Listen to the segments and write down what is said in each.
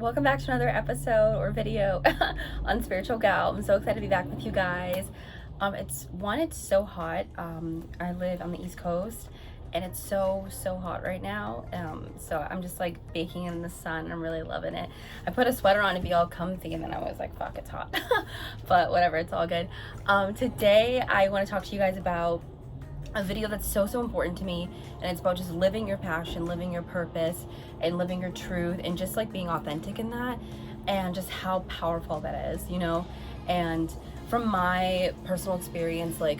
welcome back to another episode or video on Spiritual Gal. I'm so excited to be back with you guys. It's so hot. I live on the East Coast and it's so hot right now. So I'm just like baking in the sun. I'm really loving it. I put a sweater on to be all comfy and then I was like, fuck, it's hot. But whatever, it's all good. Today I want to talk to you guys about a video that's so important to me, and it's about just living your passion, living your purpose, and living your truth, and just like being authentic in that, and just how powerful that is, you know. And from my personal experience, like,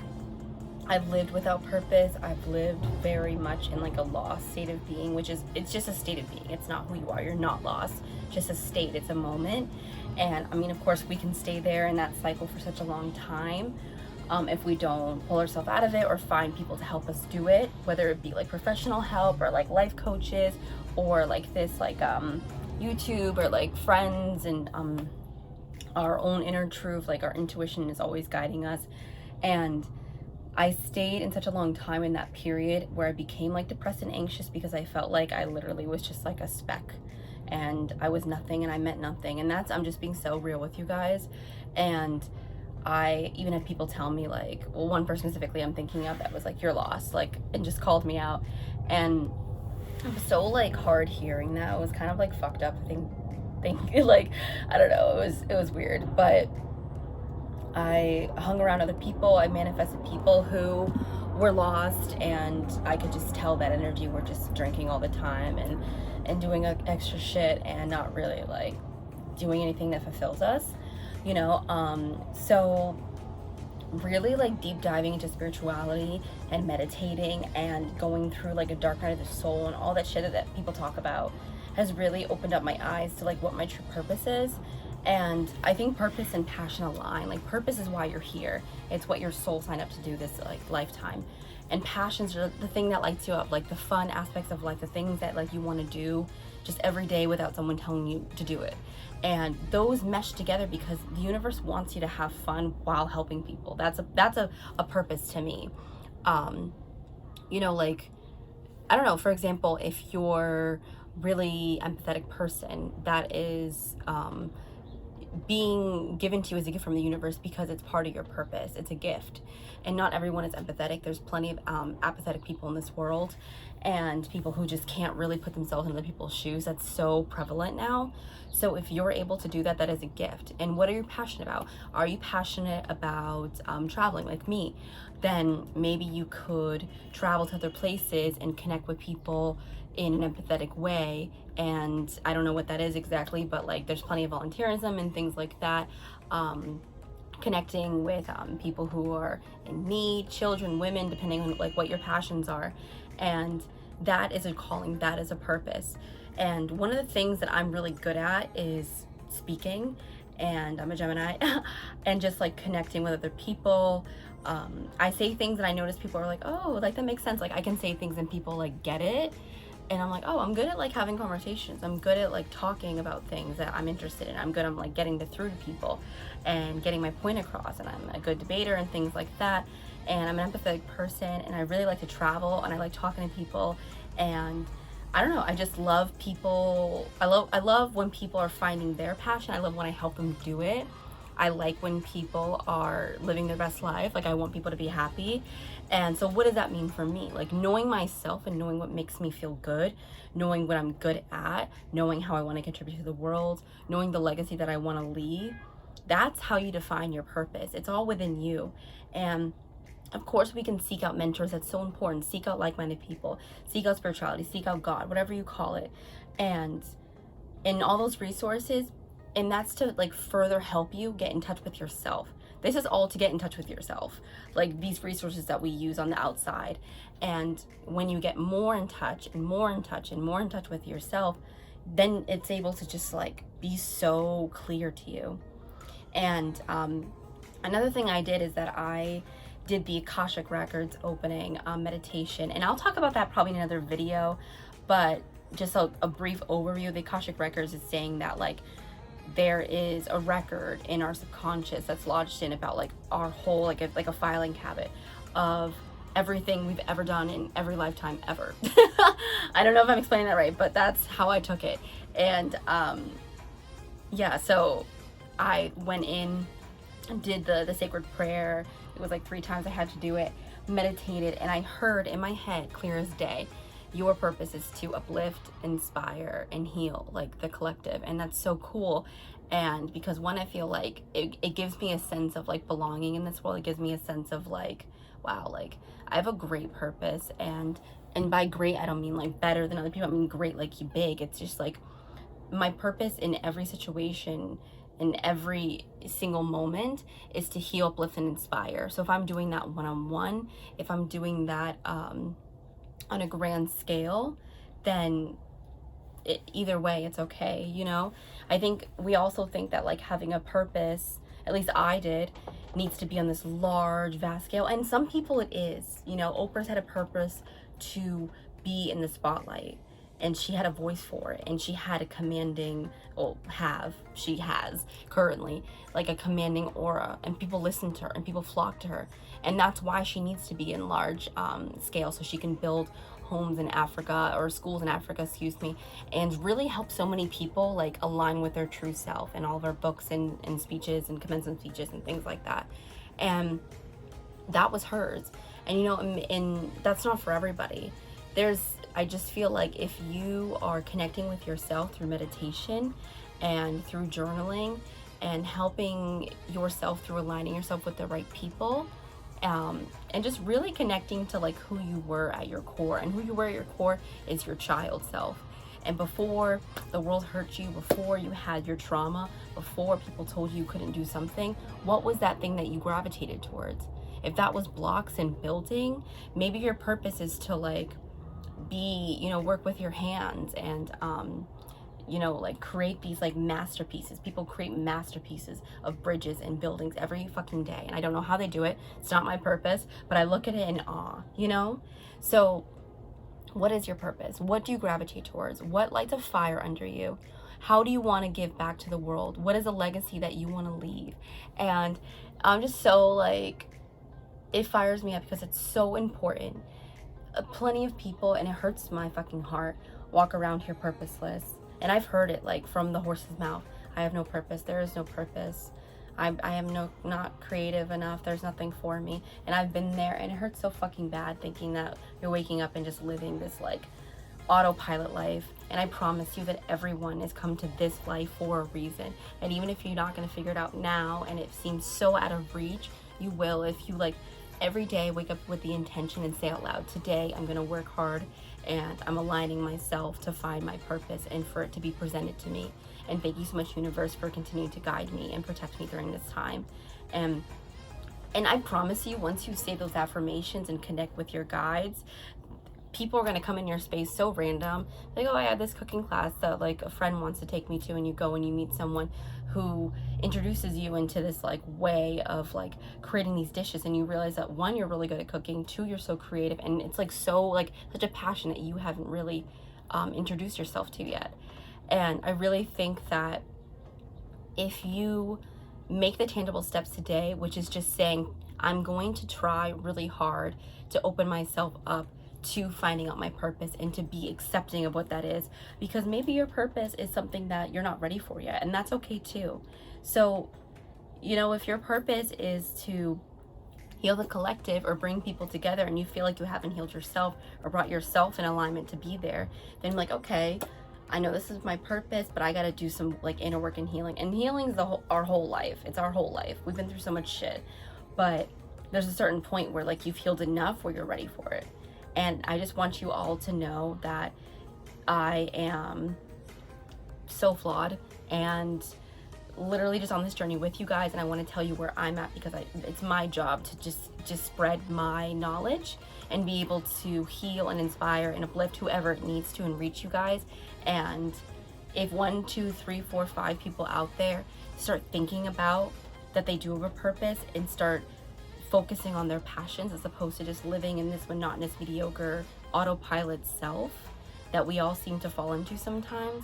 I've lived without purpose. I've lived very much in like a lost state of being, which is, it's just a state of being. It's not who you are. You're not lost. It's just a state. It's a moment. And I mean, of course, we can stay there in that cycle for such a long time. If we don't pull ourselves out of it or find people to help us do it, whether it be like professional help or like life coaches or like this like YouTube or like friends, and our own inner truth, like our intuition is always guiding us. And I stayed in such a long time in that period where I became like depressed and anxious because I felt like I literally was just like a speck and I was nothing and I meant nothing. And I'm just being so real with you guys. And I even had people tell me, like, well, one person specifically I'm thinking of that was like, you're lost, like, and just called me out. And it was so like hard hearing that. It was kind of like fucked up think like, I don't know, it was weird. But I hung around other people. I manifested people who were lost, and I could just tell that energy were just drinking all the time and doing extra shit and not really like doing anything that fulfills us, you know. So really like deep diving into spirituality and meditating and going through like a dark night of the soul and all that shit that people talk about has really opened up my eyes to like what my true purpose is. And I think purpose and passion align. Like, purpose is why you're here. It's what your soul signed up to do this like lifetime. And passions are the thing that lights you up, like the fun aspects of life, the things that like you want to do just every day without someone telling you to do it. And those mesh together because the universe wants you to have fun while helping people. That's a purpose to me. You know, like, I don't know, for example, if you're really empathetic person, that is being given to you as a gift from the universe because it's part of your purpose. It's a gift. And not everyone is empathetic. There's plenty of apathetic people in this world, and people who just can't really put themselves in other people's shoes. That's so prevalent now. So if you're able to do that, that is a gift. And what are you passionate about? Are you passionate about traveling like me? Then maybe you could travel to other places and connect with people in an empathetic way. And I don't know what that is exactly, but like there's plenty of volunteerism and things like that. Connecting with people who are in need, children, women, depending on like what your passions are. And that is a calling, that is a purpose. And one of the things that I'm really good at is speaking, and I'm a Gemini, and just like connecting with other people. I say things and I notice people are like, oh, like that makes sense. Like I can say things and people like get it. And I'm like, oh, I'm good at like having conversations. I'm good at like talking about things that I'm interested in. I'm good at like getting through to people and getting my point across. And I'm a good debater and things like that. And I'm an empathetic person, and I really like to travel, and I like talking to people. And I don't know, I just love people. I love when people are finding their passion. I love when I help them do it. I like when people are living their best life. Like, I want people to be happy. And so what does that mean for me? Like, knowing myself and knowing what makes me feel good, knowing what I'm good at, knowing how I want to contribute to the world, knowing the legacy that I want to leave. That's how you define your purpose. It's all within you. And of course, we can seek out mentors. That's so important. Seek out like-minded people. Seek out spirituality. Seek out God, whatever you call it. And in all those resources, and that's to like further help you get in touch with yourself. This is all to get in touch with yourself. Like these resources that we use on the outside. And when you get more in touch and more in touch and more in touch with yourself, then it's able to just like be so clear to you. And another thing I did is that I did the Akashic Records opening meditation. And I'll talk about that probably in another video, but just a brief overview. The Akashic Records is saying that like there is a record in our subconscious that's lodged in about like our whole like a filing cabinet of everything we've ever done in every lifetime ever. I don't know if I'm explaining that right, but that's how I took it. And yeah, so I went in, did the sacred prayer. It was like 3 times I had to do it, meditated, and I heard in my head clear as day, your purpose is to uplift, inspire, and heal, like the collective. And that's so cool. And because one, I feel like it gives me a sense of like belonging in this world. It gives me a sense of like, wow, like I have a great purpose. And by great, I don't mean like better than other people. I mean great, like you big. It's just like my purpose in every situation, in every single moment, is to heal, uplift, and inspire. So if I'm doing that one-on-one, if I'm doing that on a grand scale, then either way, it's okay, you know? I think we also think that like having a purpose, at least I did, needs to be on this large, vast scale. And some people it is, you know. Oprah's had a purpose to be in the spotlight, and she had a voice for it, and she had a commanding, she has currently like a commanding aura, and people listen to her and people flock to her. And that's why she needs to be in large scale, so she can build homes in Africa, or schools in Africa, excuse me, and really help so many people like align with their true self, and all of her books and speeches and commencement speeches and things like that. And that was hers. And you know, and that's not for everybody. I just feel like if you are connecting with yourself through meditation and through journaling and helping yourself through aligning yourself with the right people, and just really connecting to like who you were at your core, and who you were at your core is your child self. And before the world hurt you, before you had your trauma, before people told you couldn't do something, what was that thing that you gravitated towards? If that was blocks and building, maybe your purpose is to like be, you know, work with your hands and you know, like create these like masterpieces. People create masterpieces of bridges and buildings every fucking day, and I don't know how they do it. It's not my purpose, but I look at it in awe, you know? So what is your purpose? What do you gravitate towards? What lights a fire under you? How do you want to give back to the world? What is a legacy that you want to leave? And I'm just so like, it fires me up because it's so important. Plenty of people, and it hurts my fucking heart, walk around here purposeless. And I've heard it like from the horse's mouth. I have no purpose. There is no purpose. I am not creative enough. There's nothing for me. And I've been there, and it hurts so fucking bad thinking that you're waking up and just living this like autopilot life. And I promise you that everyone has come to this life for a reason. And even if you're not going to figure it out now, and it seems so out of reach, you will if you like every day wake up with the intention and say out loud, today I'm going to work hard, and I'm aligning myself to find my purpose and for it to be presented to me. And thank you so much, universe, for continuing to guide me and protect me during this time. And I promise you, once you say those affirmations and connect with your guides, people are going to come in your space so random. Like, oh, I had this cooking class that like a friend wants to take me to, and you go and you meet someone who introduces you into this like way of like creating these dishes, and you realize that one, you're really good at cooking, two, you're so creative, and it's like so like such a passion that you haven't really introduced yourself to yet. And I really think that if you make the tangible steps today, which is just saying, I'm going to try really hard to open myself up to finding out my purpose and to be accepting of what that is, because maybe your purpose is something that you're not ready for yet, and that's okay too. So, you know, if your purpose is to heal the collective or bring people together, and you feel like you haven't healed yourself or brought yourself in alignment to be there, then like, okay, I know this is my purpose, but I got to do some like inner work and healing. And healing is our whole life. It's our whole life. We've been through so much shit, but there's a certain point where like you've healed enough where you're ready for it. And I just want you all to know that I am so flawed and literally just on this journey with you guys. And I want to tell you where I'm at, because it's my job to just spread my knowledge and be able to heal and inspire and uplift whoever it needs to and reach you guys. And if 1, 2, 3, 4, 5 people out there start thinking about that they do have a purpose and start focusing on their passions as opposed to just living in this monotonous, mediocre autopilot self that we all seem to fall into sometimes,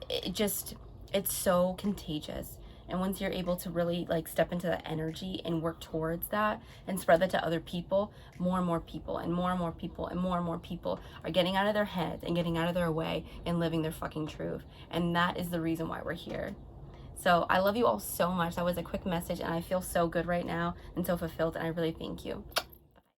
it's so contagious. And once you're able to really like step into that energy and work towards that and spread that to other people, more and more people and more and more people and more and more people are getting out of their heads and getting out of their way and living their fucking truth. And that is the reason why we're here. So I love you all so much. That was a quick message, and I feel so good right now and so fulfilled, and I really thank you.